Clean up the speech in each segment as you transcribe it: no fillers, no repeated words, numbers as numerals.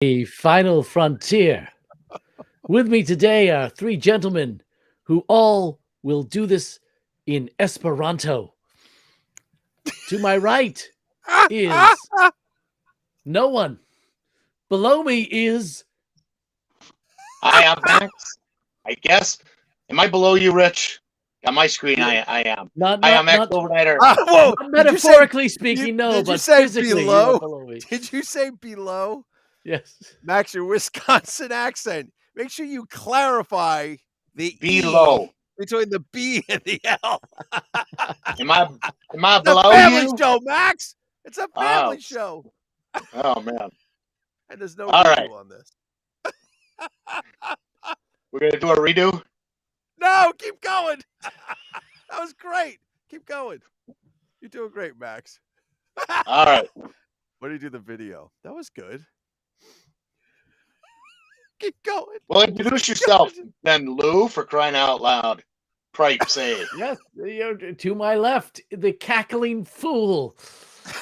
A final frontier. With me today are three gentlemen who all will do this in Esperanto. To my right is no one. Below me is Hi, I'm Max. I guess. Am I below you, Rich? On my screen, I am. not Hi, not I'm Max not Overnighter. Whoa! not Did you say? metaphorically speaking, no, Did you but say physically you are below? below me. Did you say below? Yes. Max, your Wisconsin accent. Make sure you clarify the Below. E between the B and the L. Am I It's a below family you? show, Max. It's a Oh, family show, oh man. and there's no All right. redo on this. We're gonna do a redo. No, keep going. That was great. Keep going. You're doing great, Max. All right. What do you do the video? That was good. Keep going. Well, introduce yourself then, Lou, for crying out loud. Cripe say. Yes, to my left, the cackling fool,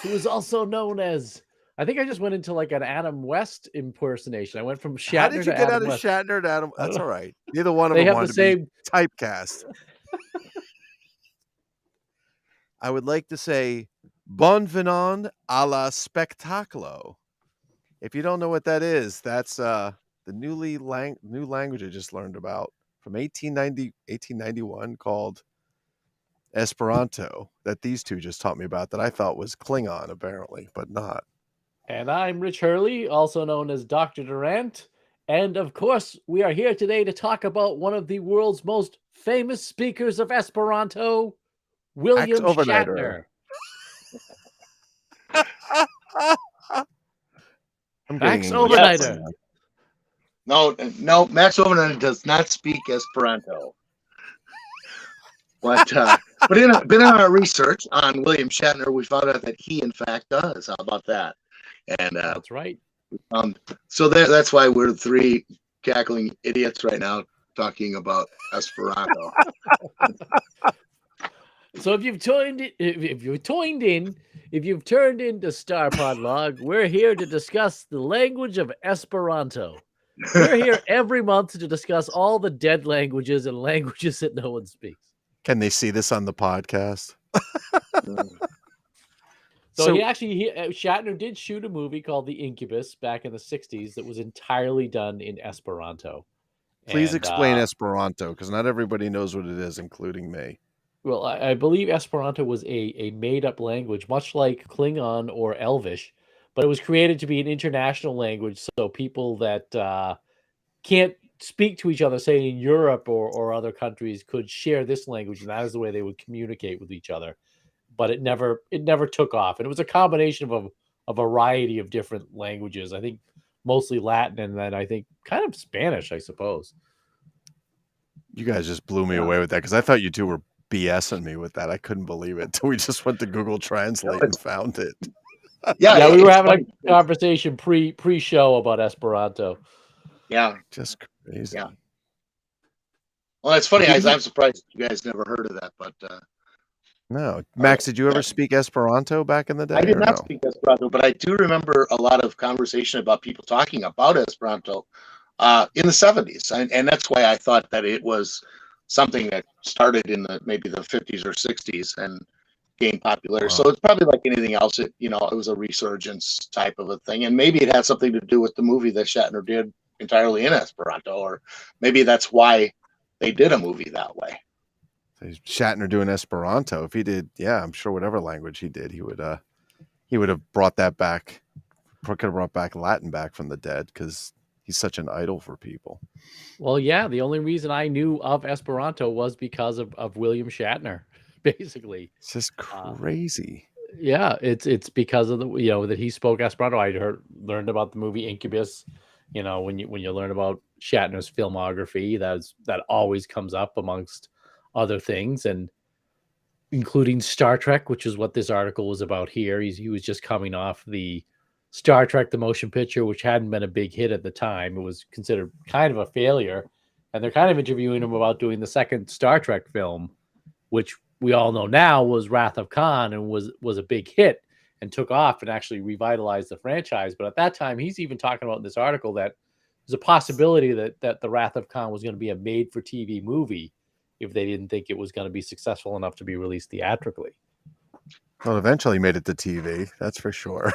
who is also known as. I think I just went into like an Adam West impersonation. I went from Shatner How did you to get Adam out of West. Shatner to Adam? I don't That's know. all right. Neither one of They them have the wanted to same. be typecast. I would like to say bon venant a la spectacolo. If you don't know what that is, that's the new language I just learned about from 1891 called Esperanto that these two just taught me about that I thought was Klingon apparently, but not. And I'm Rich Hurley, also known as Dr. Durant. And of course, we are here today to talk about one of the world's most famous speakers of Esperanto, Axe William Overnighter. Shatner. I'm getting Max English. Overnighter. No. Max Overnighter does not speak Esperanto. But in our research on William Shatner, we found out that he in fact does. How about that? And That's right. so that's why we're three cackling idiots right now talking about Esperanto. So if you've turned in, if you've turned into StarPod Log, we're here to discuss the language of Esperanto. We're here every month to discuss all the dead languages and languages that no one speaks. Can they see this on the podcast? So Shatner did shoot a movie called The Incubus back in the 60s that was entirely done in Esperanto. Please And, explain Esperanto, because not everybody knows what it is, including me. Well, I believe Esperanto was a made-up language, much like Klingon or Elvish, but it was created to be an international language, so people that can't speak to each other, say in Europe or other countries, could share this language, and that is the way they would communicate with each other. But it never took off, and it was a combination of a variety of different languages. I think mostly Latin, and then I think kind of Spanish, I suppose. You guys just blew me away with that because I thought you two were BSing me with that. I couldn't believe it. We just went to Google Translate and found it. Yeah, we were having a conversation pre-show about Esperanto. Yeah, just crazy. Yeah. Well, it's funny. I'm surprised you guys never heard of that, but no. Max, did you ever speak Esperanto back in the day? I did not speak Esperanto, but I do remember a lot of conversation about people talking about Esperanto in the 70s, and that's why I thought that it was something that started in maybe the 50s or 60s and gained popularity. Wow. So it's probably like anything else. It was a resurgence type of a thing, and maybe it had something to do with the movie that Shatner did entirely in Esperanto, or maybe that's why they did a movie that way. Shatner doing Esperanto. If he did, yeah, I'm sure whatever language he did, he would have brought that back. Could have brought back Latin back from the dead because he's such an idol for people. Well, yeah, the only reason I knew of Esperanto was because of William Shatner, basically. It's just crazy. Yeah, it's because of the that he spoke Esperanto. I learned about the movie Incubus. When you learn about Shatner's filmography, that always comes up amongst other things, and including Star Trek, which is what this article was about here. He was just coming off the Star Trek, the motion picture, which hadn't been a big hit at the time. It was considered kind of a failure, and they're kind of interviewing him about doing the second Star Trek film, which we all know now was Wrath of Khan and was a big hit. and took off and actually revitalized the franchise. But at that time, he's even talking about in this article that there's a possibility that the Wrath of Khan was going to be a made-for-TV movie if they didn't think it was going to be successful enough to be released theatrically. Well, eventually made it to TV. That's for sure.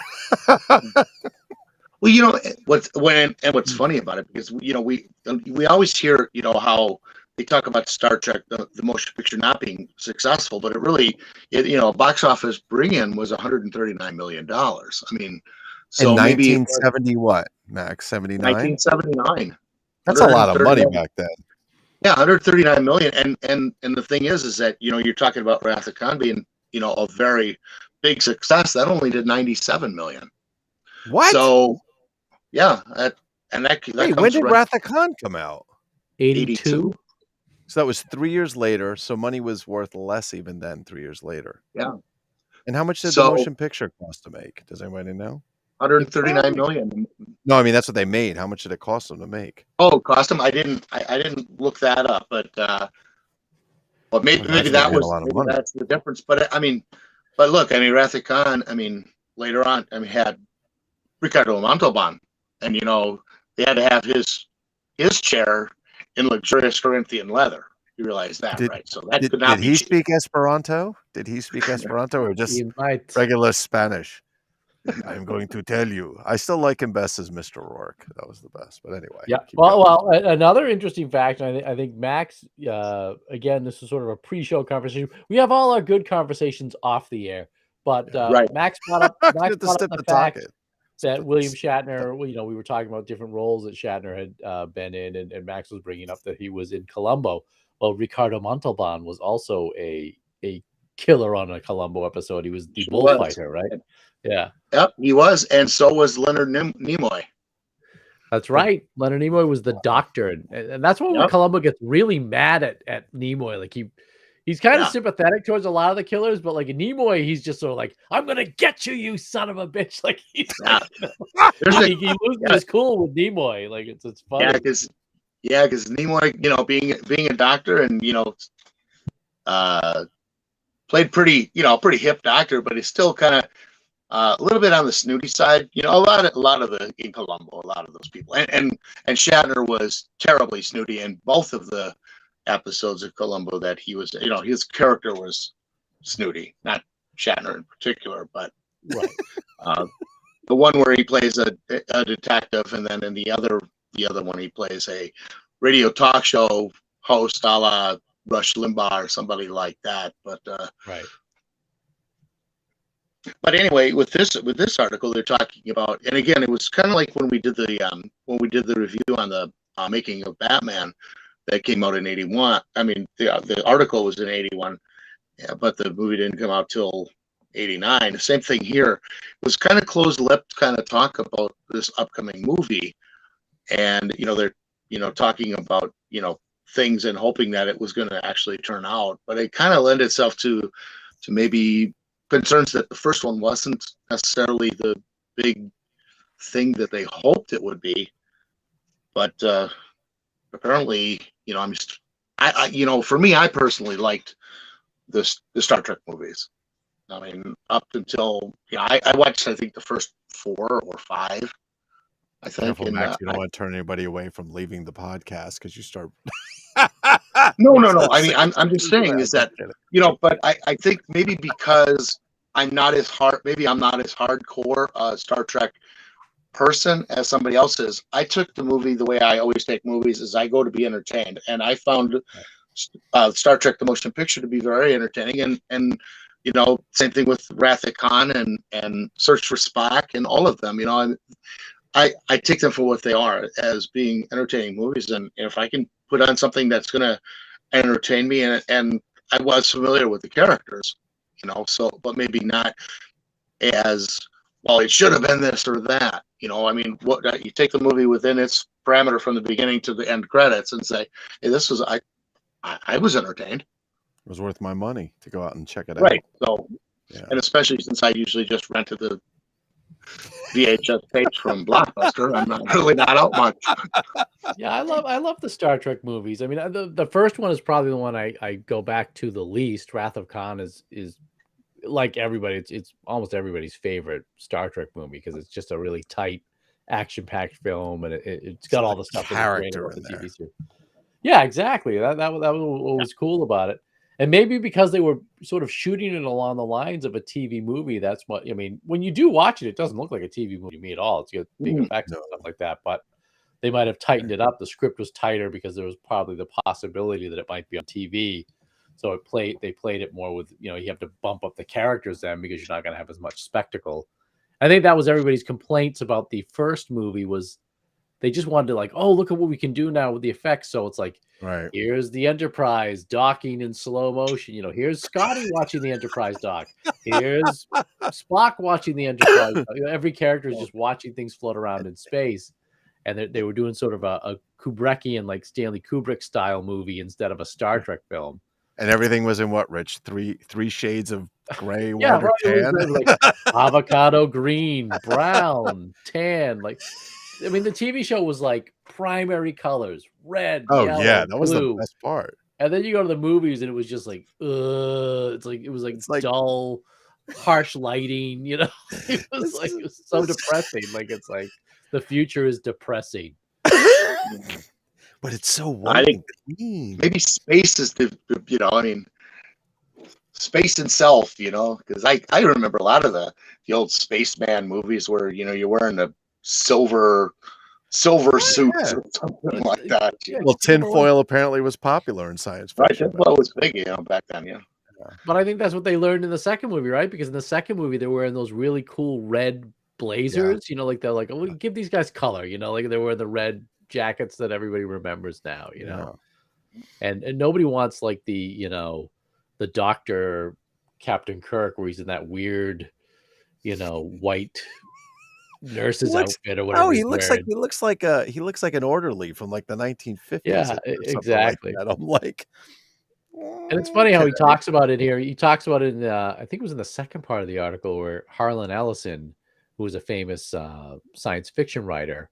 Well, you know what's funny about it, because you know we always hear, you know, how they talk about Star Trek, the motion picture, not being successful, but it really, you know, box office bring-in was $139 million. I mean, so in maybe 1970 what, Max? 79? 1979. That's a lot of money 139 back then. Yeah, 139 million. And the thing is that, you know, you're talking about Wrath of Khan being, you know, a very big success. That only did 97 million. What? So, yeah, that Hey, comes when did right Wrath of Khan come out? 82. So that was 3 years later. So money was worth less even then, 3 years later. Yeah. And how much did the So motion picture cost to make? Does anybody know? 139 million. No, I mean that's what they made. How much did it cost them to make? Oh, cost them. I didn't look that up, but well, maybe Imagine that they had a was, lot of maybe money. that's the difference. But I mean, but look, I mean, Wrath of Khan, I mean, later on, I mean, had Ricardo Montalban, and you know, they had to have his chair in luxurious Corinthian leather. You realize that, Did- right? So that could not Did be he cheap. speak Esperanto? Did he speak Esperanto or just You might. regular Spanish? I'm going to tell you. I still like him best as Mr. Rourke. That was the best. But anyway. Yeah. keep going. Well, another interesting fact, and I think Max, again, this is sort of a pre-show conversation. We have all our good conversations off the air, but Right. Max brought up You have to step the to fact talk it. that William Shatner, you know, we were talking about different roles that Shatner had been in, and Max was bringing up that he was in Columbo. Well, Ricardo Montalban was also a killer on a Columbo episode. He was the bullfighter, right? Yeah. Yep, he was, and so was Leonard Nimoy. That's right. Leonard Nimoy was the doctor, and that's when Yep. Columbo gets really mad at Nimoy. Like he's kind of Yeah. sympathetic towards a lot of the killers, but like Nimoy, he's just sort of like, "I'm gonna get you, you son of a bitch!" Like he's Yeah. like, There's a he loses his cool with Nimoy. Like it's funny. because Nimoy, you know, being a doctor, and you know, played pretty hip doctor, but he's still kind of a little bit on the snooty side. You know, a lot of the in Columbo, a lot of those people, and Shatner was terribly snooty in both of the episodes of Columbo that he was. You know, his character was snooty, not Shatner in particular, but Right. the one where he plays a detective, and then in the other one he plays a radio talk show host, a la Rush Limbaugh or somebody like that. But Right. but anyway, with this article, they're talking about, and again, it was kind of like when we did the review on the making of Batman that came out in '81. I mean, the article was in '81, yeah, but the movie didn't come out till '89. Same thing here. It was kind of closed-lipped kind of talk about this upcoming movie, and you know, they're, you know, talking about, you know, things and hoping that it was going to actually turn out, but it kind of lent itself to maybe concerns that the first one wasn't necessarily the big thing that they hoped it would be. But apparently, you know, I you know, for me, I personally liked the Star Trek movies. I mean, up until, you know, I watched, I think, the first 4 or 5. I think. Careful, And, Max. You don't want to turn anybody away from leaving the podcast because you start. No. I mean, I'm just saying is that, you know, but I think maybe because I'm not as hardcore Star Trek person as somebody else is. I took the movie the way I always take movies, is I go to be entertained, and I found Star Trek the motion picture to be very entertaining, and you know, same thing with Wrath of Khan and Search for Spock and all of them. You know, I take them for what they are, as being entertaining movies, and if I can put on something that's going to entertain me, and I was familiar with the characters, you know, so, but maybe not as well, it should have been this or that, you know. I mean, what, you take the movie within its parameter from the beginning to the end credits and say, hey, this was, I was entertained. It was worth my money to go out and check it out. Right. So, yeah. And especially since I usually just rented the VHS tapes from Blockbuster, I'm not out much. Yeah, I love the Star Trek movies. I mean, the first one is probably the one I go back to the least. Wrath of Khan is like everybody, it's almost everybody's favorite Star Trek movie because it's just a really tight, action-packed film, and it's got all the stuff that was great character about the in there. TV series. Yeah, exactly. That was what was cool about it. And maybe because they were sort of shooting it along the lines of a TV movie, that's what I mean. When you do watch it, it doesn't look like a TV movie to me at all. It's got big effects and stuff like that, but they might have tightened it up. The script was tighter because there was probably the possibility that it might be on TV. So they played it more with, you have to bump up the characters then because you're not going to have as much spectacle. I think that was everybody's complaints about the first movie was they just wanted to like, oh, look at what we can do now with the effects. So it's like, here's the Enterprise docking in slow motion. Here's Scotty watching the Enterprise dock. Here's Spock watching the Enterprise. Every character is just watching things float around in space. And they were doing sort of a Kubrickian, like Stanley Kubrick style movie instead of a Star Trek film. And everything was in what, Rich? Three shades of gray, yeah, white, or tan? like avocado green, brown, tan. Like, I mean, the TV show was like primary colors, red, yellow, that was blue. the best part. And then you go to the movies and it was just like, it was like dull, harsh lighting, It was so depressing. Like, it's like the future is depressing. But it's so white and clean. Maybe space is space itself, because I remember a lot of the old spaceman movies where, you're wearing a silver suits or something like that. Well, tinfoil apparently was popular in science fiction. Right, tinfoil was big, back then, But I think that's what they learned in the second movie, right? Because in the second movie, they're wearing those really cool red blazers, like they're like, oh, give these guys color, like they're wearing the red jackets that everybody remembers now, and nobody wants like the Doctor Captain Kirk where he's in that weird, white nurse's outfit or whatever. Oh, he looks like an orderly from like the 1950s. Yeah, exactly. Like I'm like, and it's funny how he talks about it here. He talks about it in I think it was in the second part of the article where Harlan Ellison, who was a famous science fiction writer,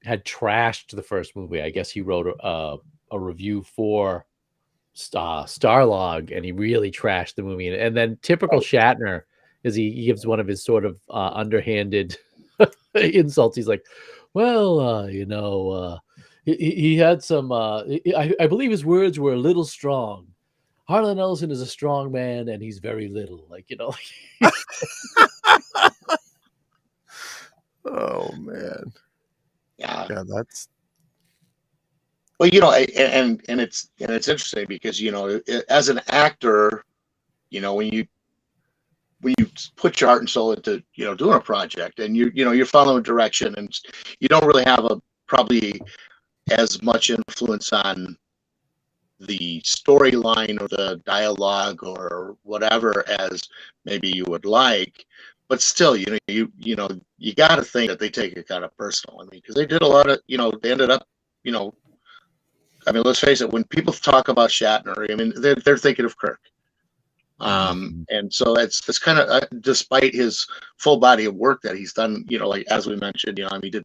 had trashed the first movie. I guess he wrote a review for Starlog, and he really trashed the movie. And then typical Shatner is he gives one of his sort of underhanded insults. He's like, well, he had some. I believe his words were a little strong. Harlan Ellison is a strong man, and he's very little. Oh man. Yeah, that's. Well, and it's interesting because as an actor, when you put your heart and soul into doing a project, and you're following direction, and you don't really have probably as much influence on the storyline or the dialogue or whatever as maybe you would like, but still, you got to think that they take it kind of personal. I mean, because they did a lot of, they ended up, I mean, let's face it, when people talk about Shatner, I mean, they're thinking of Kirk. And so that's kind of, despite his full body of work that he's done, like, as we mentioned, I mean,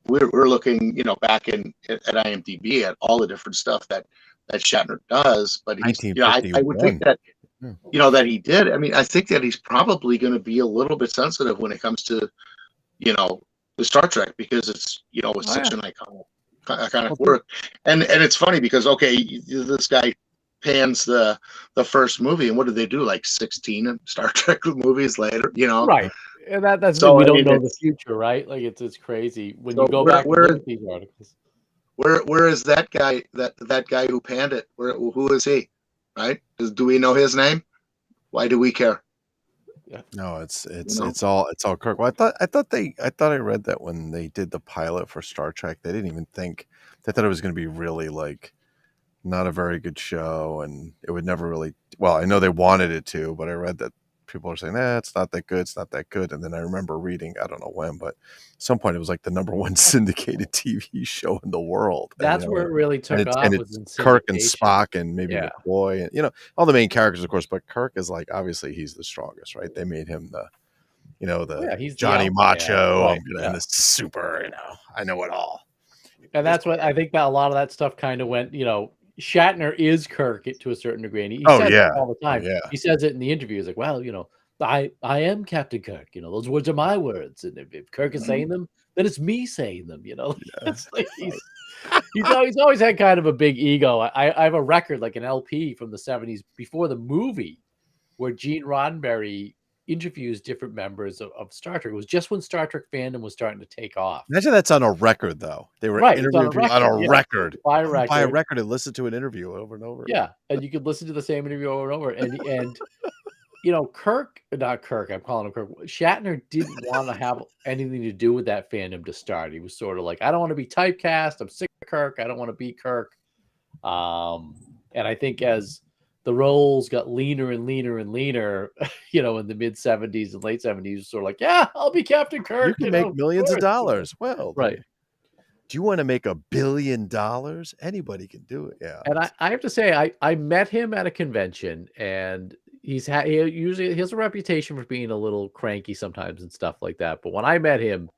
we're looking, back at IMDb at all the different stuff that Shatner does, but he's, I would think that, that he did. I mean, I think that he's probably going to be a little bit sensitive when it comes to, the Star Trek, because it's, it's such an iconic work. And it's funny because, okay, this guy pans the first movie, and what did they do? Like 16 Star Trek movies later, Right. And that's so, we don't know the future, right? Like it's crazy when you go back and look at these articles. Where is that guy? That guy who panned it? Who is he? Right? Do we know his name? Why do we care? Yeah. No, it's all Kirk. Well, I thought I read that when they did the pilot for Star Trek, they didn't even think, they thought it was going to be really like not a very good show, and it would never really. Well, I know they wanted it to, but I read that people are saying, it's not that good. It's not that good. And then I remember reading, I don't know when, but at some point it was like the #1 syndicated TV show in the world. That's where it really took off. And it's Kirk and Spock and maybe McCoy and, all the main characters, of course, but Kirk is like, obviously he's the strongest, right? They made him he's Johnny Macho and the super, I know it all. And that's what I think that a lot of that stuff kind of went, Shatner is Kirk to a certain degree, and he Oh, says it yeah. all the Oh, time. yeah. He says it in the interview. He's like, "Well, I am Captain Kirk. Those words are my words, and if Kirk is saying them, then it's me saying them." It's like he's always had kind of a big ego. I have a record, like an LP from the 70s before the movie, where Gene Roddenberry interviews different members of Star Trek. It was just when Star Trek fandom was starting to take off. Imagine that's on a record, though. They were Right, it's on a interviewing people on record, a yeah. record. Buy a I would buy a record. record and listen to an interview over and over. Yeah, and you could listen to the same interview over and over. And not Kirk, I'm calling him Kirk. Shatner didn't want to have anything to do with that fandom to start. He was sort of like, I don't want to be typecast. I'm sick of Kirk. I don't want to be Kirk. And I think as the roles got leaner and leaner and leaner, in the mid 70s and late 70s, sort of like, yeah, I'll be Captain Kirk. You can make millions of dollars. Well, right. Do you want to make $1 billion? Anybody can do it. Yeah. And I have to say, I met him at a convention, and he has a reputation for being a little cranky sometimes and stuff like that. But when I met him,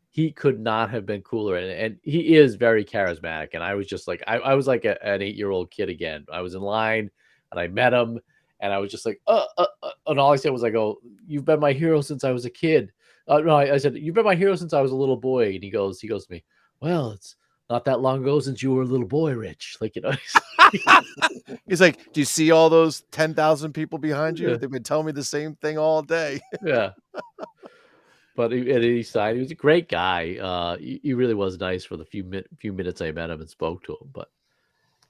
he could not have been cooler, and he is very charismatic. And I was just like, I was like an 8-year-old kid again. I was in line, and I met him, and I was just like, and all I said was, I go, "You've been my hero since I was a kid." No, I said, "You've been my hero since I was a little boy." And he goes to me, "Well, it's not that long ago since you were a little boy, Rich." He's like, "Do you see all those 10,000 people behind you? Yeah. They've been telling me the same thing all day." Yeah. But at any side, he was a great guy. He really was nice for the few minutes I met him and spoke to him.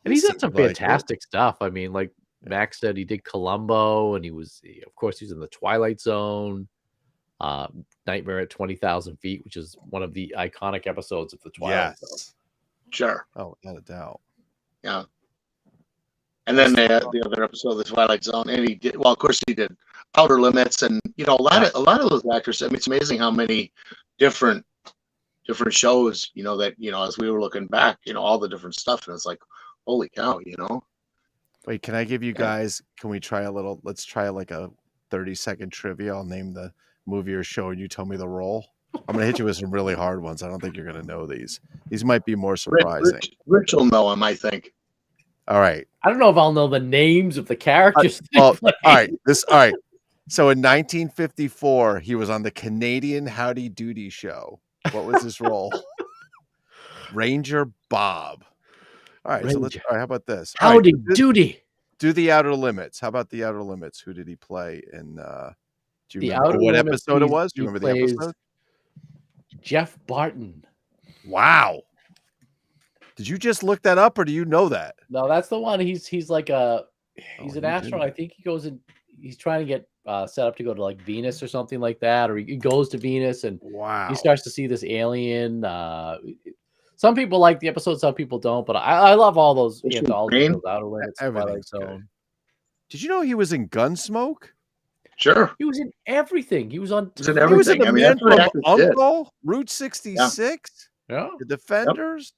And he's done some fantastic stuff. I mean, like Max said, he did Columbo, and of course, he was in the Twilight Zone, Nightmare at 20,000 Feet, which is one of the iconic episodes of the Twilight Zone. Sure. Oh, without a doubt. Yeah. And then the other episode of the Twilight Zone, and he did. Well, of course, he did Outer Limits, and a lot of those actors. I mean, it's amazing how many different shows. That as we were looking back, all the different stuff, and it's like, holy cow, Wait, can I give you guys? Can we try let's try like a 30-second trivia. I'll name the movie or show, and you tell me the role. I'm going to hit you with some really hard ones. I don't think you're going to know these. These might be more surprising. Rich will know them, I think. All right. I don't know if I'll know the names of the characters. All right. So in 1954, he was on the Canadian Howdy Doody show. What was his role? Ranger Bob. All right. Ranger. All right. How about this? Howdy Doody. Do the Outer Limits. How about the Outer Limits? Who did he play in? Do you remember what episode it was? Do you remember the episode? Jeff Barton. Wow. Did you just look that up, or do you know that? No, that's the one. He's like he's an astronaut. I think he goes in. He's trying to get set up to go to like Venus or something like that, or he goes to Venus and he starts to see this alien. Some people like the episode, some people don't. But I love all those anthologies, those Outer Limits, Twilight Zone. Did you know he was in Gunsmoke? Sure, he was in everything. He was on. He was in the Man from Uncle, Route 66, yeah. The Defenders. Yep.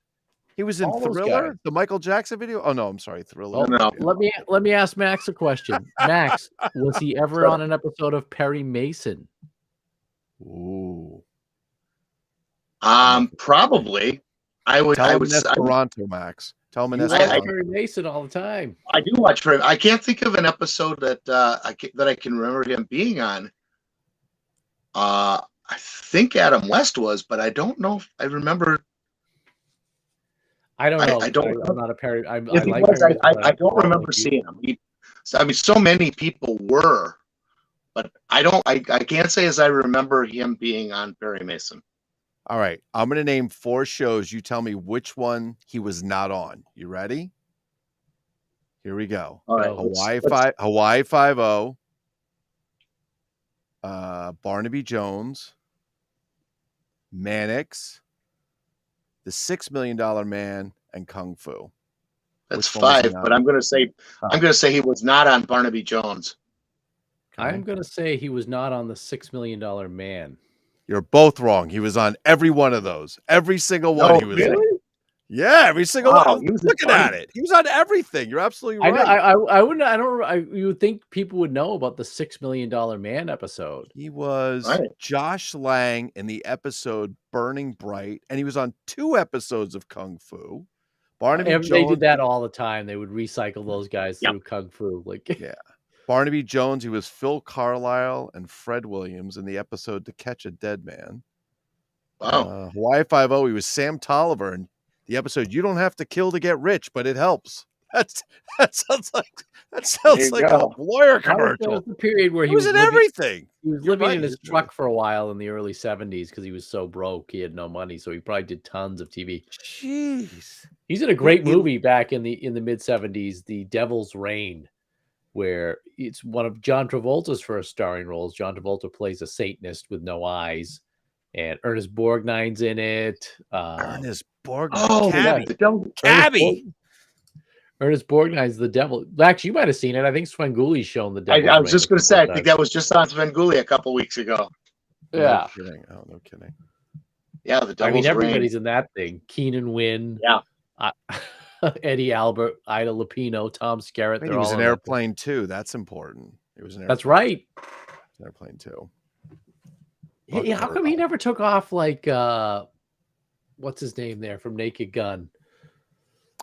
He was in Thriller, the Michael Jackson video. Oh no, I'm sorry, Thriller. Oh, no. Let me ask Max a question. Max, was he ever on an episode of Perry Mason? Ooh. Probably. I would. Tell him in Esperanto, Max. Tell him in Esperanto. I watch Perry Mason all the time. I do watch Perry. I can't think of an episode that I can remember him being on. I think Adam West was, but I don't know if I remember. I don't know. I'm not a Perry. I don't remember seeing him. So many people were, but I can't say as I remember him being on Perry Mason. All right. I'm going to name 4 shows. You tell me which one he was not on. You ready? Here we go. All right. Hawaii Five-0. Barnaby Jones. Mannix. The $6 Million Man, and Kung Fu. That's 5, but I'm going to say he was not on Barnaby Jones. Okay. I'm going to say he was not on the $6 Million Man. You're both wrong. He was on every one of those. Every single one he was really? in. Yeah, every single one. I was looking at it. He was on everything. You're absolutely right. I wouldn't. You would think people would know about the $6 Million Man episode. He was Josh Lang in the episode Burning Bright, and he was on 2 episodes of Kung Fu. Barnaby Jones. They did that all the time. They would recycle those guys through Kung Fu. Like, yeah. Barnaby Jones, he was Phil Carlisle and Fred Williams in the episode To Catch a Dead Man. Wow. Hawaii Five-0, he was Sam Tolliver in the episode You Don't Have to Kill to Get Rich, but It Helps. That sounds like a lawyer commercial. That was the period where he was in everything. He was living in his truck for a while in the early 70s because he was so broke. He had no money, so he probably did tons of TV. Jeez. He's in a great movie back in the mid 70s, The Devil's Reign, where it's one of John Travolta's first starring roles. John Travolta plays a Satanist with no eyes, and Ernest Borgnine's in it. Ernest Borgnine. Oh, Cabby. Ernest Borgnine's the devil. Actually, you might have seen it. I think Svengoolie's shown the devil. I was just going to say, I think that was just on Svengoolie a couple weeks ago. Yeah. No kidding. Oh, no kidding. Yeah, the Devil's everybody's Reign. in that thing. Keenan Wynn. Yeah. Eddie Albert, Ida Lupino, Tom Skerritt. He was in Airplane too. That's important. It was an Airplane. That's right. Airplane too. How come he never took off like what's his name there from Naked Gun?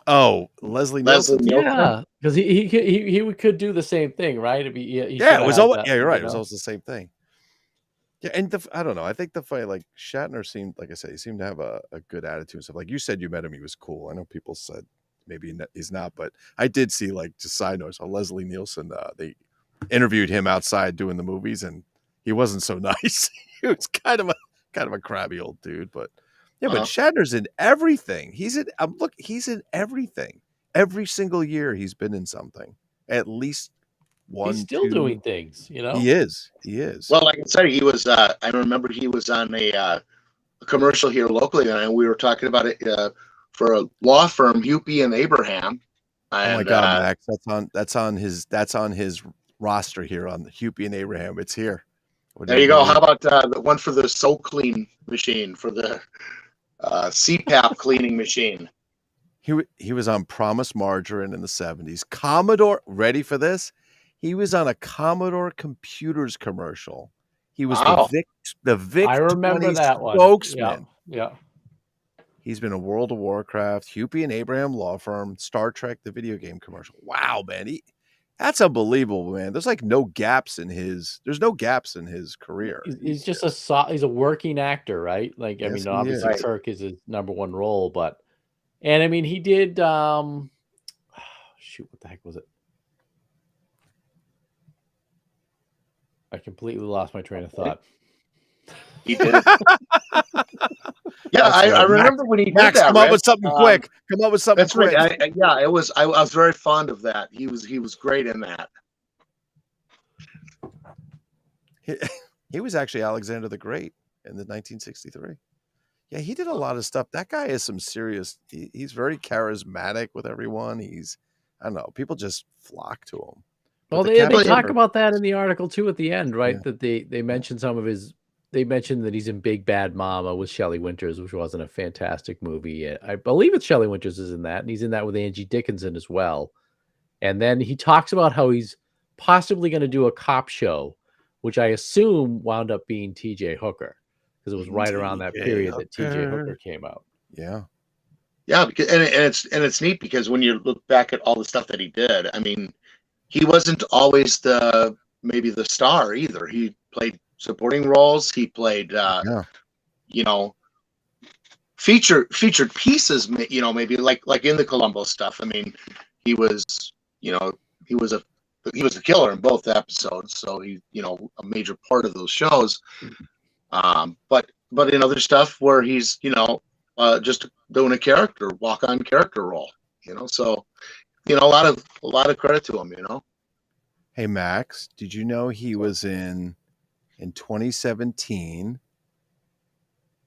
Oh, Leslie Nielsen. Yeah, because he could do the same thing, right? It was always you're right. It was always the same thing. Yeah, and I don't know. I think the fight, like Shatner seemed, like I said, he seemed to have a good attitude and stuff. Like you said, you met him, he was cool. I know people said maybe he's not, but I did see, like, just side notes. Leslie Nielsen, they interviewed him outside doing the movies, and he wasn't so nice. He was kind of a crabby old dude, but. Yeah, but Shatner's in everything. He's in everything. Every single year he's been in something. At least one. He's still doing things, you know. He is. Well, like I said, he was. I remember he was on a commercial here locally, and we were talking about it for a law firm, Hupie and Abraham. And, oh my God, Max! That's on his roster here on the Hupie and Abraham. It's here. There you go. How about the one for the Soul Clean machine for the CPAP cleaning machine? He was on Promise Margarine in the 70s. Commodore, ready for this? He was on a Commodore Computers commercial. He was the Vic. I remember that one. Spokesman. Yeah. He's been in World of Warcraft, Hupie and Abraham Law Firm, Star Trek, the video game commercial. Wow, man. That's unbelievable, man. There's no gaps in his career. He's just he's a working actor, right? Like, I mean, obviously Kirk is his number one role, and I mean, he did, shoot, what the heck was it? I completely lost my train of thought. He did it. Yeah, I remember when he did that. Come up with something quick. Come up with something quick. Right. I was very fond of that. He was great in that. He was actually Alexander the Great in the 1963. Yeah, he did a lot of stuff. That guy is some serious. He's very charismatic with everyone. I don't know. People just flock to him. Well, they talk about that in the article too at the end, right? Yeah. That they mentioned some of his. They mentioned that he's in Big Bad Mama with Shelley Winters, which wasn't a fantastic movie. I believe it's Shelley Winters is in that, and he's in that with Angie Dickinson as well. And then he talks about how he's possibly going to do a cop show, which I assume wound up being T.J. Hooker, because it was right around that period that T.J. Hooker came out. Yeah, because it's neat because when you look back at all the stuff that he did, I mean, he wasn't always maybe the star either. He played supporting roles. He played, featured pieces. Maybe like in the Columbo stuff. I mean, he was a killer in both episodes. So he, a major part of those shows. But in other stuff where he's, just doing a walk-on character role. So, a lot of credit to him. Hey Max, did you know he was in 2017?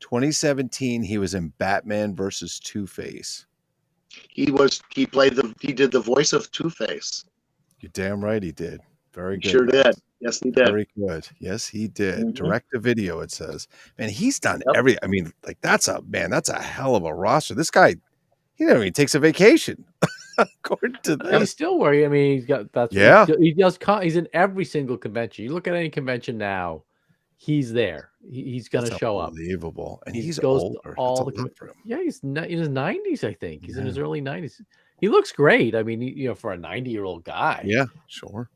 2017, he was in Batman versus Two-Face. He did the voice of Two-Face. You're damn right he did. Very good. Sure did. Yes, he did. Very good. Yes, he did. Mm-hmm. Direct to video, it says. Man, he's done I mean, like that's a hell of a roster. This guy, he takes a vacation. According to this. He's still working. I mean, he's got he's in every single convention. You look at any convention now, he's there. He's going to That's show up. unbelievable. And He he's goes to older. all That's a the lot for him. yeah, he's in his 90s, I think. He's in his Yeah. early 90s. He looks great. I mean, for a 90-year-old guy. Yeah, sure.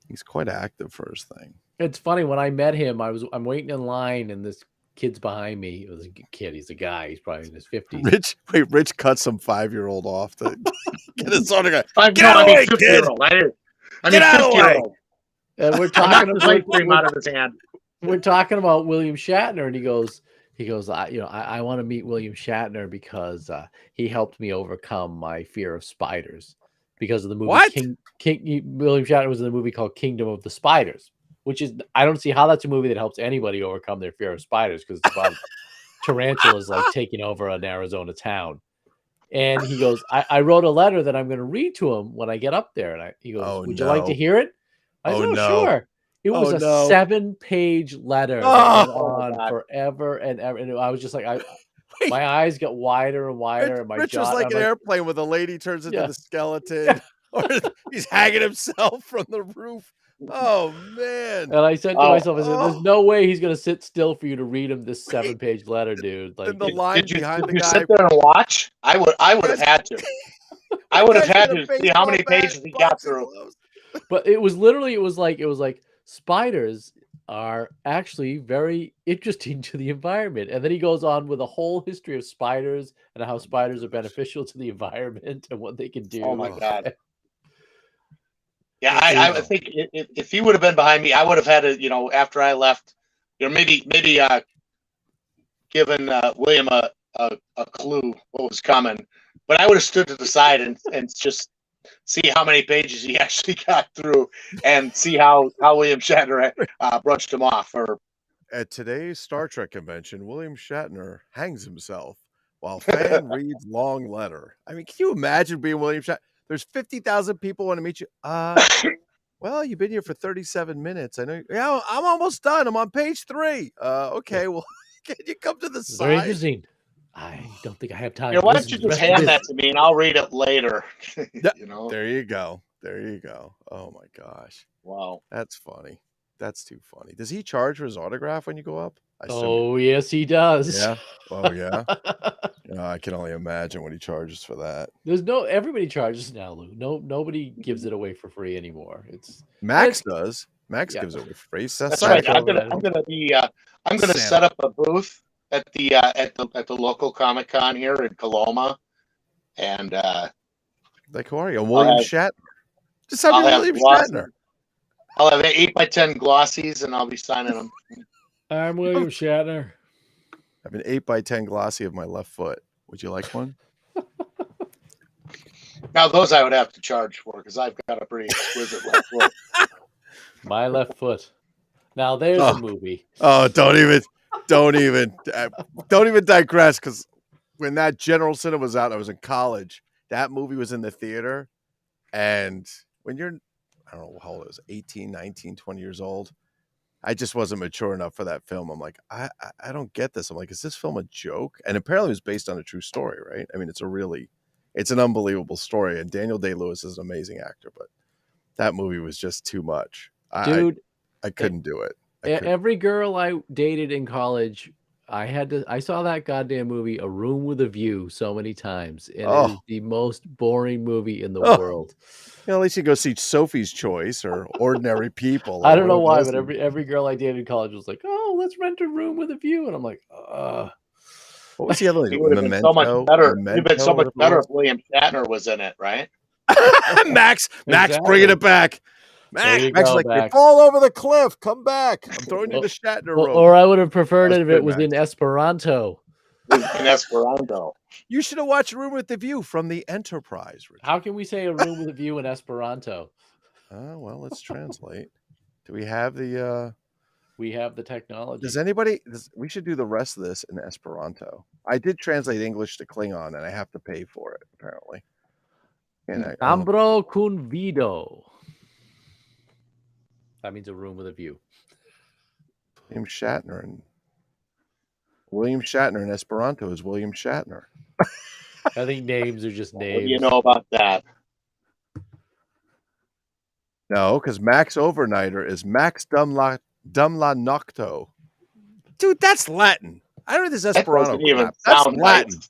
He's quite active for his thing. It's funny, when I met him, I'm waiting in line, and this kid's behind me. It was a kid. He's a guy. He's probably in his 50s. Rich cut some 5-year-old off to get his autograph. Get Get out of the way, kid! Get out of the way! And we're I talking knocked his ice cream out of his hand. We're talking about William Shatner, and he goes, I want to meet William Shatner because he helped me overcome my fear of spiders because of the movie What? William Shatner was in a movie called Kingdom of the Spiders, which is, I don't see how that's a movie that helps anybody overcome their fear of spiders, because it's about tarantulas like taking over an Arizona town. And he goes, I wrote a letter that I'm going to read to him when I get up there. And he goes, would you like to hear it? I said, sure. It was a 7-page letter that went on forever and ever. And I was just like, my eyes got wider and wider. And my Rich jaw, was like an airplane where the lady turns into the skeleton, or he's hanging himself from the roof. Oh, man. And I said to myself, I said, there's no way he's going to sit still for you to read him this 7-page letter, dude. Like, the line behind the guy. Sit there and watch? I would have had to. I would have had to see how many pages he got through. But it was like spiders are actually very interesting to the environment. And then he goes on with a whole history of spiders and how spiders are beneficial to the environment and what they can do. Oh my God. Yeah, I think if he would have been behind me, I would have had to, after I left, maybe given William a clue what was coming, but I would have stood to the side and just see how many pages he actually got through and see how William Shatner brushed him off. At today's Star Trek convention, William Shatner hangs himself while fan reads long letter. I mean, can you imagine being William Shatner? There's 50,000 people want to meet you. Well, you've been here for 37 minutes. I know. Yeah, I'm almost done. I'm on page 3. Okay, well, can you come to the side? Very interesting. I don't think I have time. Why don't you just hand that to me and I'll read it later? There you go. There you go. Oh my gosh. Wow. That's funny. That's too funny. Does he charge for his autograph when you go up? Yes, he does. Yeah. Oh, yeah. I can only imagine what he charges for that. Everybody charges now, Lou. Nobody gives it away for free anymore. Max does. Max gives it away for free. That's right. I'm gonna set up a booth at the local Comic Con here in Coloma, and who are you? William Shatner. Just have William Shatner. I'll have 8x10 glossies, and I'll be signing them. I'm William Shatner. I have an 8x10 glossy of my left foot. Would you like one? Now those I would have to charge for because I've got a pretty exquisite left foot. My left foot. Now there's a movie. Oh, don't even digress, because when that General Cinema was out, I was in college. That movie was in the theater, and when you're, I don't know how old I was, 18, 19, 20 years old, I just wasn't mature enough for that film. I'm like, I don't get this. I'm like, is this film a joke? And apparently it was based on a true story, right? I mean, it's an unbelievable story, and Daniel Day-Lewis is an amazing actor, but that movie was just too much. Dude, I couldn't do it. Every girl I dated in college, I saw that goddamn movie, A Room with a View, so many times. And it is the most boring movie in the world. At least you go see Sophie's Choice or Ordinary People. I don't know why, but every girl I dated in college was like, "Oh, let's rent a room with a view," and I'm like, What was the other one? It would have been so much better. It would have been so much better if William Shatner was in it, right? Max bringing it back. Max is like, you fall over the cliff. Come back. I'm throwing you the Shatner rope. Or I would have preferred it if it was in Esperanto. In Esperanto. You should have watched Room with the View from the Enterprise. Richard. How can we say A Room with a View in Esperanto? Well, let's translate. Do we have the... We have the technology. We should do the rest of this in Esperanto. I did translate English to Klingon, and I have to pay for it, apparently. Ambro kun vido. That means a room with a view. William Shatner in Esperanto is William Shatner. I think names are just names. What do you know about that? No, because Max Overnighter is Max Dum la nocto. Dude, that's Latin. I don't know this That Esperanto doesn't even crap. That's sound Latin. right.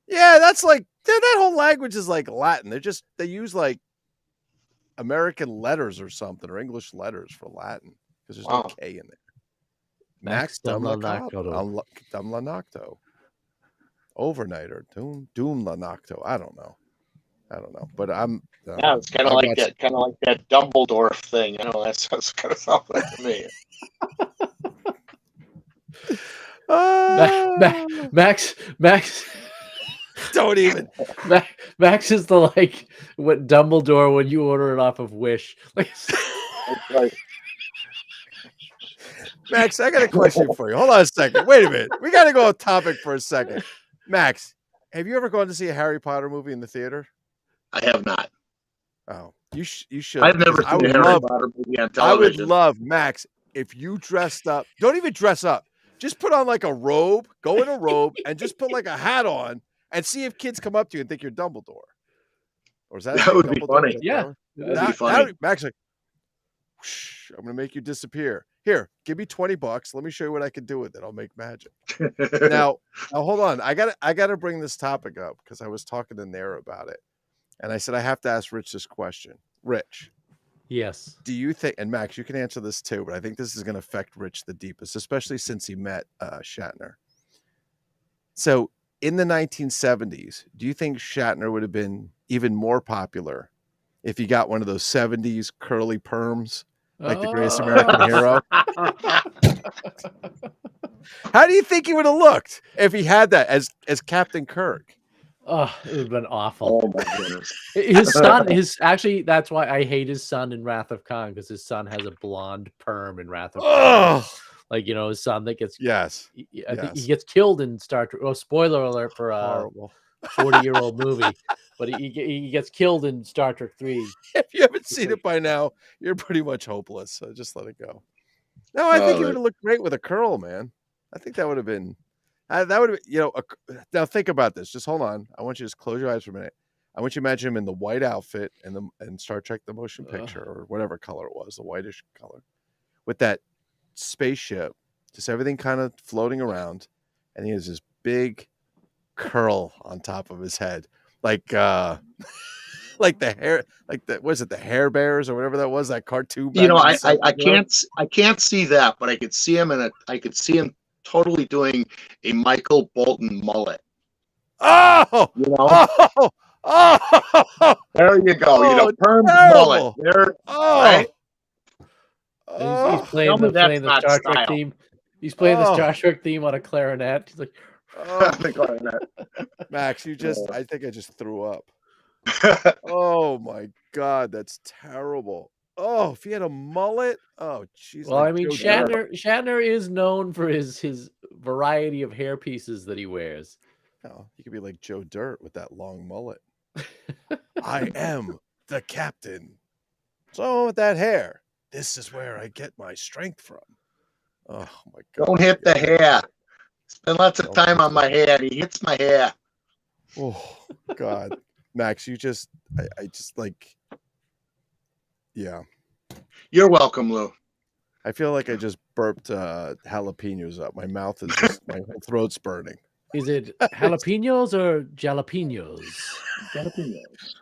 Yeah, that's like that whole language is like Latin. They use like American letters or something or English letters for Latin because there's no Wow. K in there. Max Dum la Dumlanacto. nocto. Overnighter. Doom la nocto. I don't know. But I'm Yeah, it's kind I of like watched that, Dumbledore thing. I know that's kind of sounds like to me. Max don't even Max is the like what Dumbledore when you order it off of Wish. Like That's right. Max, I got a question for you. Hold on a second. Wait a minute. We got to go off topic for a second. Max, have you ever gone to see a Harry Potter movie in the theater? I have not. Oh, you should. I've never I seen would a Harry love, Potter movie on I would television. love, Max, if you dressed up. Don't even dress up. Just put on like a robe, go in a robe, and just put like a hat on and see if kids come up to you and think you're Dumbledore. Or is that That would be Dumbledore? funny. Yeah. That'd be funny. Max, like, whoosh, I'm going to make you disappear. Here, give me $20. Let me show you what I can do with it. I'll make magic. Now hold on. I gotta bring this topic up because I was talking to Nair about it. And I said, I have to ask Rich this question. Rich, Yes. do you think, and Max, you can answer this too, but I think this is going to affect Rich the deepest, especially since he met Shatner. So in the 1970s, do you think Shatner would have been even more popular if he got one of those 70s curly perms like the Greatest American Hero? How do you think he would have looked if he had that as Captain Kirk? Oh, it would have been awful. Oh my goodness. His son, actually, that's why I hate his son in Wrath of Khan, because his son has a blonde perm in Wrath of Khan. Oh, Like, his son that gets, yes. I think he gets killed in Star Trek. Oh, spoiler alert for a Horrible. 40-year-old movie, but he gets killed in Star Trek 3. If you haven't seen it by now, you're pretty much hopeless. So just let it go. No, I think he would have looked great with a curl, man. I think that would have been, now think about this. Just hold on. I want you to just close your eyes for a minute. I want you to imagine him in the white outfit and Star Trek the Motion Picture or whatever color it was, the whitish color, with that spaceship, just everything kind of floating around, and he has this big curl on top of his head, like like the hair, like the Hair Bears or whatever that was, that cartoon. I can't see that, but I could see him totally doing a Michael Bolton mullet. Oh, there you go. Perm mullet. There, right? He's playing the Star Trek theme. He's playing the Star Trek theme on a clarinet. He's like, Max, I think I just threw up. Oh my God, that's terrible. Oh, if he had a mullet. Oh, jeez. Well, I mean, Shatner is known for his variety of hair pieces that he wears. Oh, he could be like Joe Dirt with that long mullet. I am the captain. So with that hair, this is where I get my strength from. Oh my God. Don't hit the hair. Spend lots of time on my hair. He hits my hair. Oh God. Max, I just like, yeah. You're welcome, Lou. I feel like I just burped jalapenos up. My mouth is just, my whole throat's burning. Is it jalapenos or jalapenos? Jalapenos.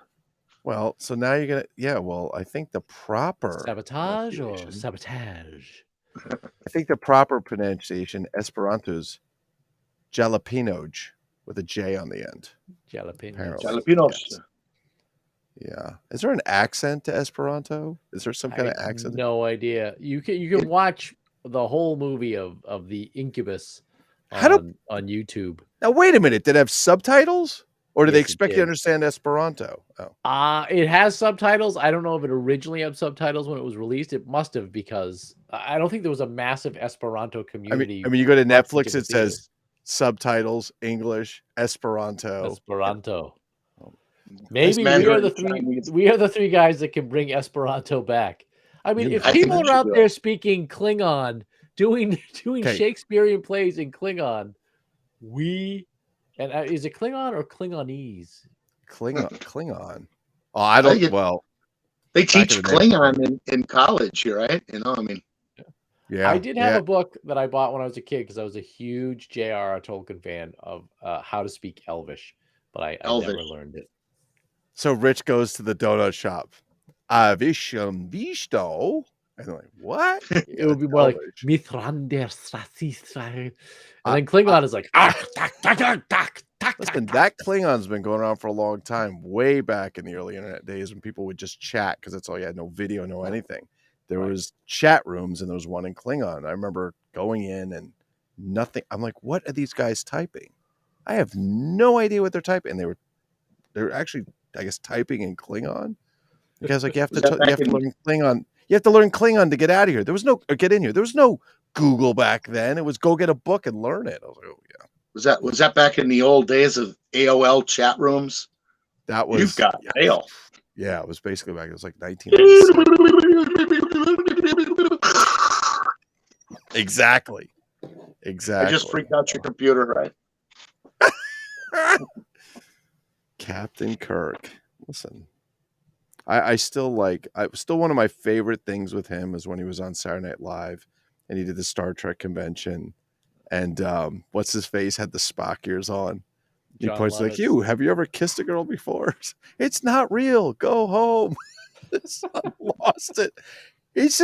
Well, so now you're gonna, I think the proper sabotage or sabotage. I think the proper pronunciation Esperanto's jalapeno with a J on the end. Jalapenos. Yeah. Is there an accent to Esperanto? Is there some kind of accent? No idea. You can watch the whole movie of the Incubus on YouTube. Now wait a minute. Did it have subtitles? Or do they expect you to understand Esperanto? Oh. It has subtitles. I don't know if it originally had subtitles when it was released. It must have, because I don't think there was a massive Esperanto community. I mean, you go to Netflix, it says subtitles, English, Esperanto. Maybe we are the three guys that can bring Esperanto back. I mean, if people are out there speaking Klingon, doing Shakespearean plays in Klingon, and is it Klingon or Klingonese? Klingon. Oh, I don't. Well, they teach Klingon in college here, right? I mean, Yeah, I did have yeah. a book that I bought when I was a kid because I was a huge J.R.R. Tolkien fan of How to Speak Elvish, but I never Elvish. learned it. So Rich goes to the donut shop. Avisham Visto. And I'm like, what? It Yeah, would that's be more like Elvish. Mithrander Strathis, and I, then I, Klingon is like tak tak tak tak tak tak listen, tak. that Klingon's been going around for a long time, way back in the early internet days when people would just chat because that's all you had, no video, no anything. There Right. was chat rooms and there was one in Klingon. I remember going in and nothing. I'm like, what are these guys typing? I have no idea what they're typing. And they're actually, I guess, typing in Klingon. The guy's like, you have Was that to back in learn Klingon. You have to learn Klingon to get out of here. There was no, or get in here. There was no Google back then. It was go get a book and learn it. I was like, oh yeah. was that back in the old days of AOL chat rooms? That You've was, got yeah, mail. yeah, it was basically back. It was like 1996. Exactly. I just freaked out your computer, right? Captain Kirk. Listen, I still one of my favorite things with him is when he was on Saturday Night Live and he did the Star Trek convention and what's his face had the Spock ears on. He John points like, Lovitz. you, have you ever kissed a girl before? It's not real. Go home. His son lost it. He's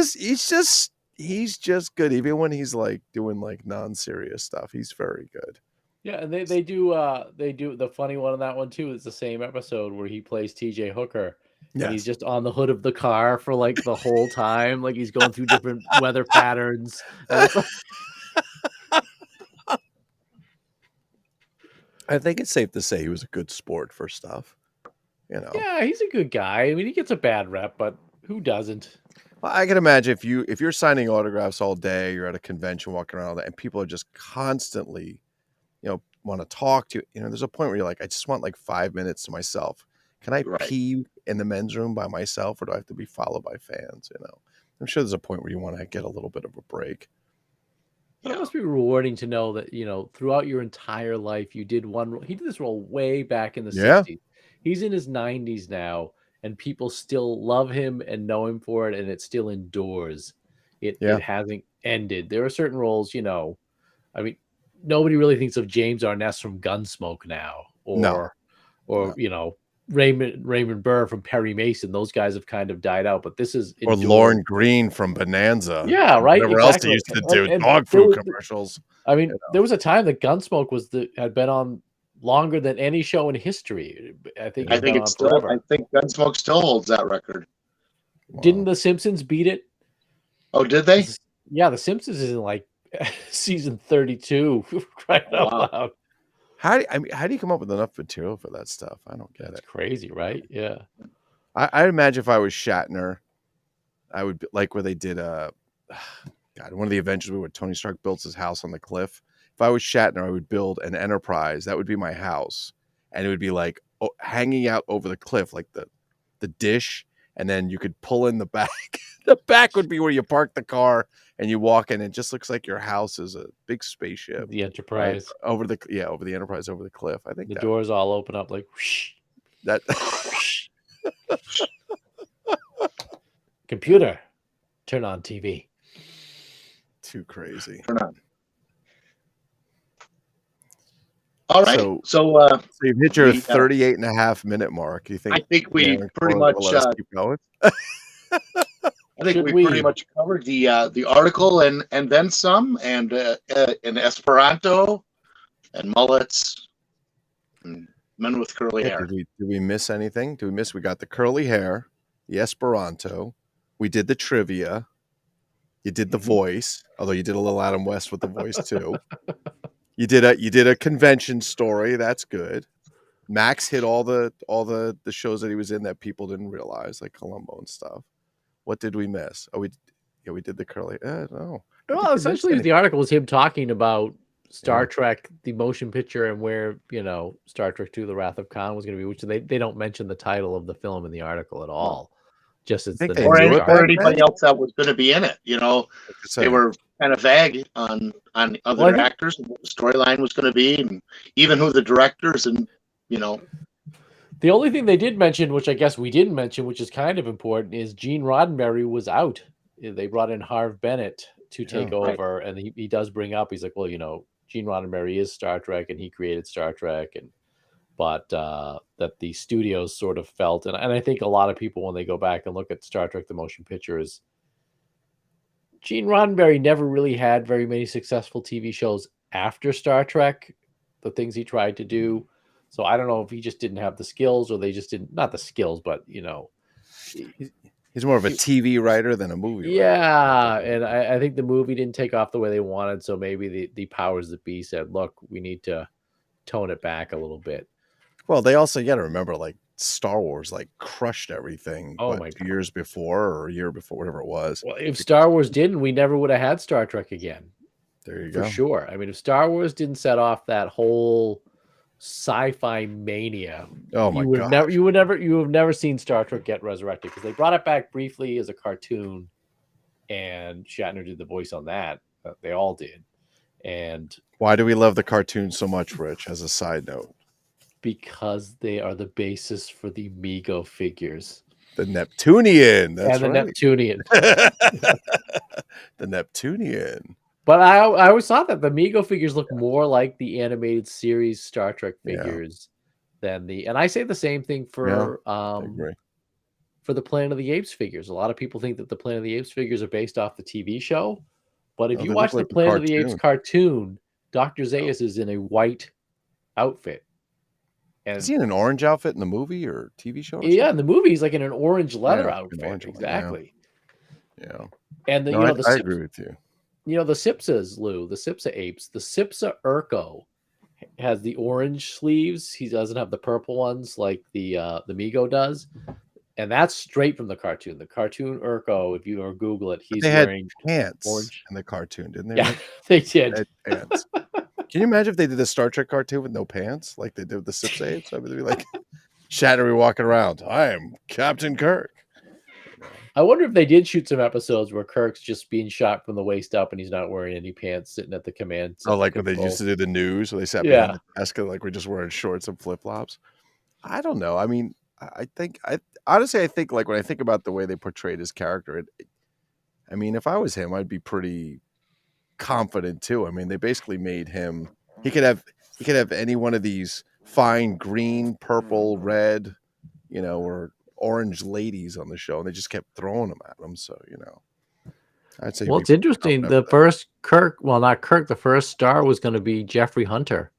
just good. Even when he's like doing like non-serious stuff, he's very good. Yeah, and they do the funny one on that one too. It's the same episode where he plays TJ Hooker. And he's Yes. just on the hood of the car for like the whole time, like he's going through different weather patterns. And it's like, I think it's safe to say he was a good sport for stuff. You know. yeah, he's a good guy. I mean, he gets a bad rep, but who doesn't? Well, I can imagine if you're signing autographs all day, you're at a convention walking around all day, and people are just constantly, want to talk to you. You know, there's a point where you're like, I just want like 5 minutes to myself. Can I Right. pee in the men's room by myself, or do I have to be followed by fans? You know, I'm sure there's a point where you want to get a little bit of a break. But it must be rewarding to know that, throughout your entire life, you did one. He did this role way back in the Yeah. 60s. He's in his 90s now, and people still love him and know him for it, and it still endures. It hasn't ended. There are certain roles, I mean, nobody really thinks of James Arness from Gunsmoke now, or Raymond Burr from Perry Mason. Those guys have kind of died out, but this is Or endured. Lauren Green from Bonanza. Yeah, right. Whatever Exactly. else he used to do, And dog food commercials. I mean, there was a time that Gunsmoke had been on longer than any show in history. I think it's still. forever. I think Gunsmoke still holds that record. Didn't The Simpsons beat it? Oh, did they? Yeah, The Simpsons is in like season 32. Right out loud. How do you come up with enough material for that stuff? I don't get it. It's crazy, right? Yeah. I imagine if I was Shatner, I would like where they did one of the Avengers where Tony Stark builds his house on the cliff. If I was Shatner, I would build an Enterprise. That would be my house, and it would be like hanging out over the cliff, like the dish, and then you could pull in the back. The back would be where you park the car and you walk in. It just looks like your house is a big spaceship. The Enterprise. Right? Over the Enterprise over the cliff. I think the doors all open up like whoosh. That Computer, turn on TV. Too crazy. Turn on. All right. So you've hit your 38.5-minute mark. You think? I think we pretty much keep going. I think we pretty much covered the article and then some, and in Esperanto and mullets and men with curly hair. Did we miss anything? We got the curly hair, the Esperanto. We did the trivia. You did the voice, although you did a little Adam West with the voice too. You did a convention story. That's good. Max hit all the shows that he was in that people didn't realize, like Columbo and stuff. What did we miss? Oh, we did the curly. No. Well, essentially, the article was him talking about Star Trek, the motion picture, and where Star Trek II: The Wrath of Khan was going to be. Which they don't mention the title of the film in the article at all. Just it's the or anybody else that was going to be in it. They were kind of vague on other actors and what the storyline was going to be, and even who the directors and. The only thing they did mention, which I guess we didn't mention, which is kind of important, is Gene Roddenberry was out. They brought in Harve Bennett to Yeah. take over, and he does bring up, he's like, well, Gene Roddenberry is Star Trek, and he created Star Trek, but that the studios sort of felt, and I think a lot of people, when they go back and look at Star Trek the Motion Picture, is Gene Roddenberry never really had very many successful TV shows after Star Trek, the things he tried to do. So I don't know if he just didn't have the skills, or they just didn't, not the skills, but He's more of a TV writer than a movie writer. yeah. And I think the movie didn't take off the way they wanted. So maybe the powers that be said, look, we need to tone it back a little bit. Well, they also, you got to remember, like, Star Wars like crushed everything. Oh what, my 2 God. years before or a year before, whatever it was. Well, if Star Wars didn't, we never would have had Star Trek again. There you For go. sure. I mean, if Star Wars didn't set off that whole sci-fi mania, Oh my you God. would have never seen Star Trek get resurrected, because they brought it back briefly as a cartoon, and Shatner did the voice on that. They all did. And Why do we love the cartoon so much, Rich, as a side note? because they are the basis for the Mego figures. The Neptunian. That's and the right. Neptunian. The Neptunian. But I always thought that the Mego figures look more like the animated series Star Trek figures than and I say the same thing for I agree. for the Planet of the Apes figures. A lot of people think that the Planet of the Apes figures are based off the TV show, but if No, you they watch look the like the Planet of the Apes cartoon. cartoon, Dr. Zaius is in a white outfit. And Is he in an orange outfit in the movie or TV show? Or yeah, in the movie, he's like in an orange leather an outfit. orange one, Exactly. Yeah. And the No, the I agree with you. the Sipsas, Lou, the Sipsa apes, the Sipsa Urko has the orange sleeves. He doesn't have the purple ones like the Mego does. And that's straight from the cartoon. The cartoon Urko, if you ever Google it, he's They had wearing pants orange. in the cartoon, didn't they? Yeah, Rich? they did. They had pants. Can you imagine if they did a Star Trek cartoon with no pants, like they did with the Sip Apes? I mean, they'd be like Shatner walking around. I am Captain Kirk. I wonder if they did shoot some episodes where Kirk's just being shot from the waist up and he's not wearing any pants, sitting at the command center. Oh, like when they used to do the news, where they sat behind the desk and like we're just wearing shorts and flip flops. I don't know. I mean, I think honestly, I think like when I think about the way they portrayed his character, I mean, if I was him, I'd be pretty confident too. I mean, they basically made him. He could have any one of these fine green, purple, red, or orange ladies on the show, and they just kept throwing them at him. So I'd say. Well, it's interesting. The first Kirk, well, not Kirk. The first star was going to be Jeffrey Hunter.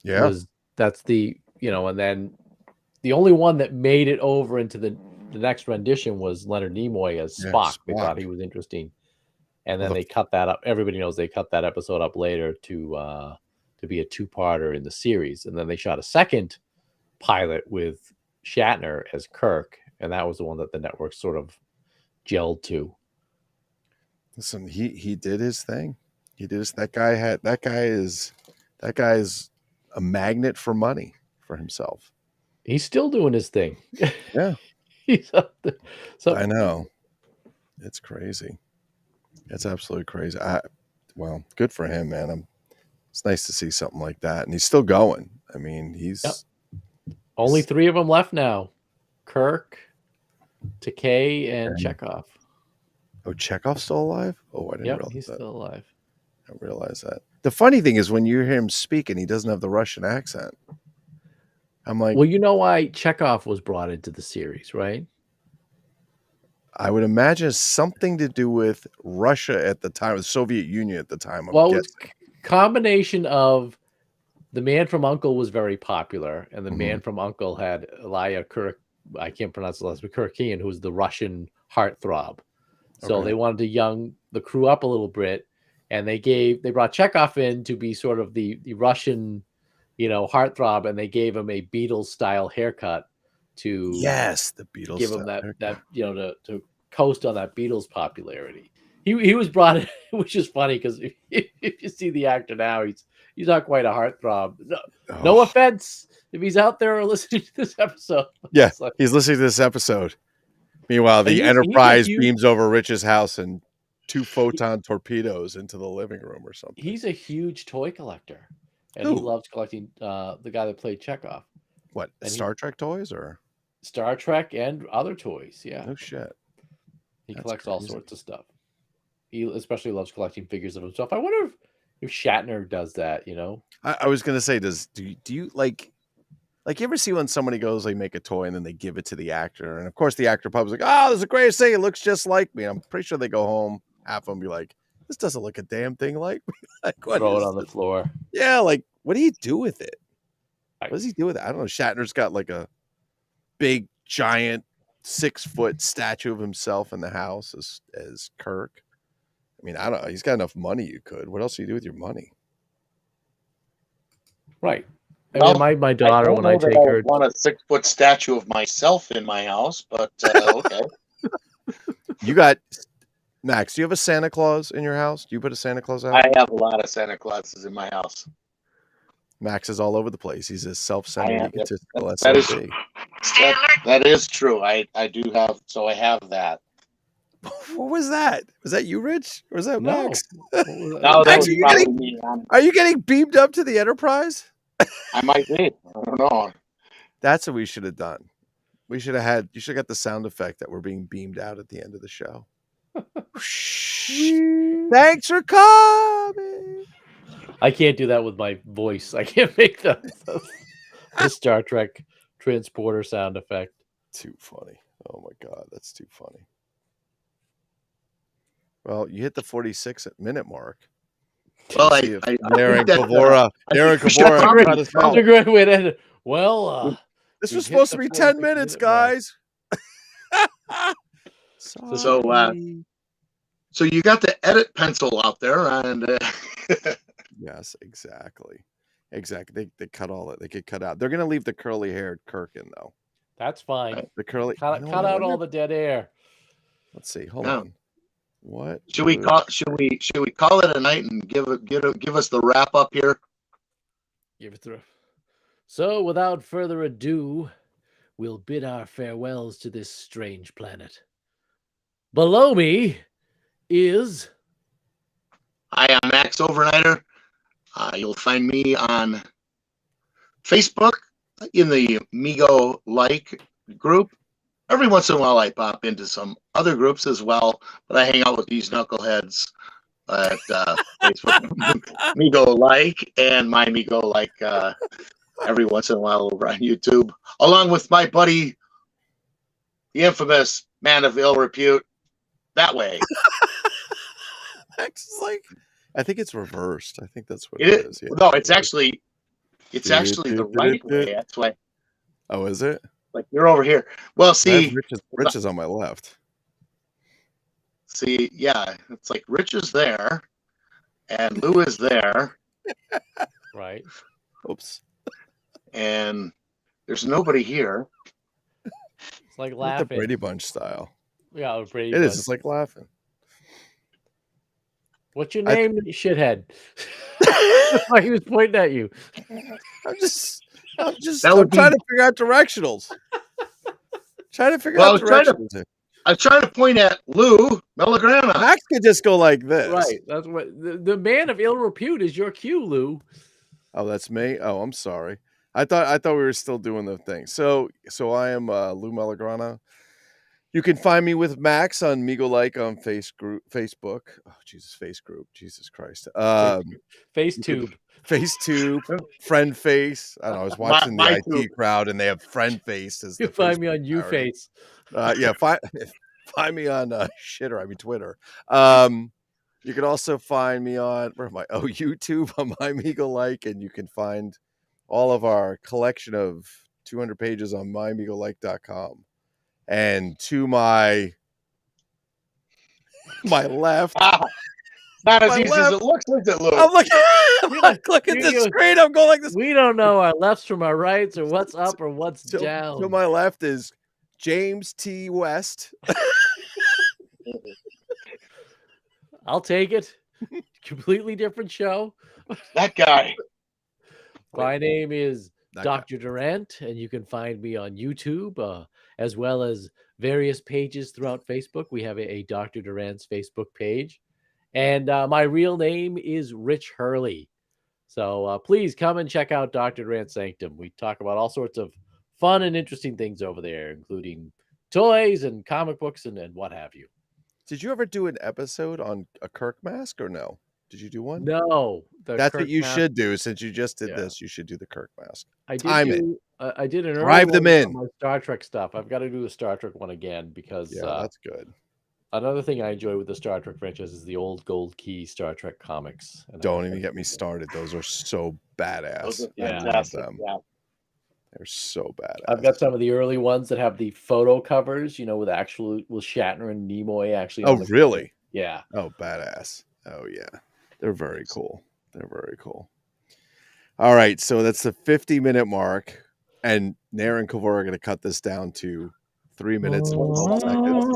Yeah, that's the and then the only one that made it over into the next rendition was Leonard Nimoy as Spock. They thought he was interesting, and then they cut that up. Everybody knows they cut that episode up later to be a two-parter in the series, and then they shot a second pilot with Shatner as Kirk, and that was the one that the network sort of gelled to. Listen, he did his thing. He did his. That guy is a magnet for money for himself. He's still doing his thing. Yeah, he's up there. So I know. It's crazy. It's absolutely crazy. Well, good for him, man. It's nice to see something like that, and he's still going. I mean, he's only 3 of them left now: Kirk, Takei, and Chekhov. Oh, Chekhov's still alive? Oh, I didn't realize he's that. Still alive. I realize that. The funny thing is when you hear him speaking, he doesn't have the Russian accent. I'm like, well, you know why Chekhov was brought into the series, right? I would imagine it's something to do with Russia at the time, the Soviet Union at the time. Well, it's combination of The Man from U.N.C.L.E. was very popular, and The Man from U.N.C.L.E. had Elia I can't pronounce the last name, Kirkian, who's the Russian heartthrob. So they wanted to young the crew up a little bit, and they brought Chekhov in to be sort of the Russian, heartthrob, and they gave him a Beatles style haircut to the Beatles give him that to coast on that Beatles popularity. He was brought in, which is funny because if you see the actor now, he's not quite a heartthrob. No offense if he's out there listening to this episode. Yeah, he's listening to this episode. Meanwhile, the Enterprise beams over Rich's house and 2 photon torpedoes into the living room or something. He's a huge toy collector, and he loves collecting the guy that played Chekhov. What, Star Trek toys or? Star Trek and other toys, yeah. No shit. He collects all sorts of stuff. He especially loves collecting figures of himself. I wonder if Shatner does that. I was gonna say, do you like you ever see when somebody goes, they make a toy and then they give it to the actor, and of course the actor probably like, oh, this is the greatest thing. It looks just like me. I'm pretty sure they go home, half of them be like, this doesn't look a damn thing like me. Like, what Throw it is on the this? floor. Yeah, like, what do you do with it? What does he do with it? I don't know. Shatner's got like a big, giant, 6-foot statue of himself in the house as Kirk. I mean, I don't know. He's got enough money. You could. What else do you do with your money? Right. Well, my daughter, don't when know I that take her, would want a 6-foot statue of myself in my house, but okay. You got Max. Do you have a Santa Claus in your house? Do you put a Santa Claus out? I have a lot of Santa Clauses in my house. Max is all over the place. He's as self-centered, egotistical that is SOB. that is true. I do have, so I have that. What was that? Was that you, Rich? Or was that no, Max? No, that Max, was probably me. Are you getting beamed up to the Enterprise? I might be. I don't know. That's what we should have done. You should have got the sound effect that we're being beamed out at the end of the show. Thanks for coming. I can't do that with my voice. I can't make the Star Trek transporter sound effect. Too funny. Oh my God, that's too funny. Well, you hit the 46-minute mark. Well, Aaron I Kavora. Aaron Kavora cut us That's out. a great way to end it. Well, This we was hit supposed the to be 10 46-minute minutes, mark. guys. So you got the edit pencil out there, and Yes, exactly. They cut all that. They get cut out. They're gonna leave the curly-haired Kirk in though. That's fine. The curly. Cut out all the dead air. Let's see. Hold on. What should we call it a night and give us the wrap up here? Give it through. So, without further ado, we'll bid our farewells to this strange planet. Below me is... Hi, I'm Max Overnighter. You'll find me on Facebook in the Migo Like group. Every once in a while, I pop into some other groups as well, but I hang out with these knuckleheads at Facebook, Migo Like, and my Migo Like every once in a while over on YouTube, along with my buddy, the infamous man of ill repute, that way. Max is like, I think it's reversed. I think that's what it is. Yeah. No, it's actually the right way. That's why. Oh, is it? Like you're over here. Well, see, Rich is on my left. See, yeah, it's like Rich is there, and Lou is there. Right. Oops. And there's nobody here. It's like laughing. The Brady Bunch style. Yeah, Brady It Bunch. is. It's like laughing. What's your name, shithead? Why he was pointing at you. I'm trying to figure out directionals. Trying to figure out directionals. I'm trying to point at Lou Mellagrana. Max could just go like this. Right. That's what the man of ill repute is your cue, Lou. Oh, that's me. Oh, I'm sorry. I thought we were still doing the thing. So I am Lou Mellagrana. You can find me with Max on Migo Like on Facebook. Oh, Jesus, face group. Jesus Christ. FaceTube. FaceTube. Friend Face. I don't know. I was watching the IT crowd and they have Friend Face as you the find Facebook me on parody. YouFace. Yeah, find me on Twitter. You can also find me on YouTube on my Migo Like, and you can find all of our collection of 200 pages on mymigolike.com. And to my left, not as easy as it looks, is it, Lou? I'm look at the screen. I'm going like this. We don't know our lefts from our rights, or what's up or what's down. To my left is James T. West. I'll take it. Completely different show. That guy. My name is Dr. Durant, and you can find me on YouTube, as well as various pages throughout Facebook. We have a Dr. Durant's Facebook page. And my real name is Rich Hurley. So please come and check out Dr. Durant's Sanctum. We talk about all sorts of fun and interesting things over there, including toys and comic books and what have you. Did you ever do an episode on a Kirk mask or no? Did you do one? No, the That's Kirk what you mask. should do. Since you just did Yeah. this, you should do the Kirk mask. I did Time it. do. I did an early Drive them one in. on my Star Trek stuff. I've got to do the Star Trek one again because Yeah, that's good. another thing I enjoy with the Star Trek franchise is the old Gold Key Star Trek comics. And Don't even get me started. Those are so badass. Those are I love fantastic. them. Yeah. They're so badass. I've got some of the early ones that have the photo covers, with Shatner and Nimoy actually. Oh, on the really? cover. Yeah. Oh, badass. Oh, yeah. They're very cool. They're very cool. All right. So that's the 50-minute mark. And Nair and Kavor are going to cut this down to 3 minutes and 12 seconds.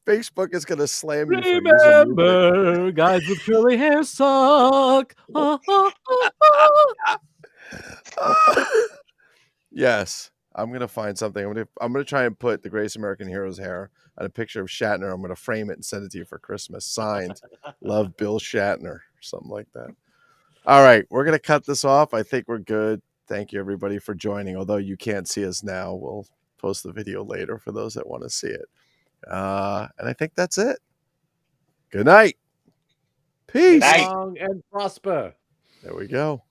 Facebook is going to slam you for using music. Remember, guys with curly hair suck. Yes, I'm gonna find something. I'm gonna try and put the Greatest American Heroes hair on a picture of Shatner. I'm gonna frame it and send it to you for Christmas. Signed, Love Bill Shatner, or something like that. All right, we're gonna cut this off. I think we're good. Thank you everybody for joining. Although you can't see us now, we'll post the video later for those that want to see it. And I think that's it. Good night. Peace. Night. Long and prosper. There we go.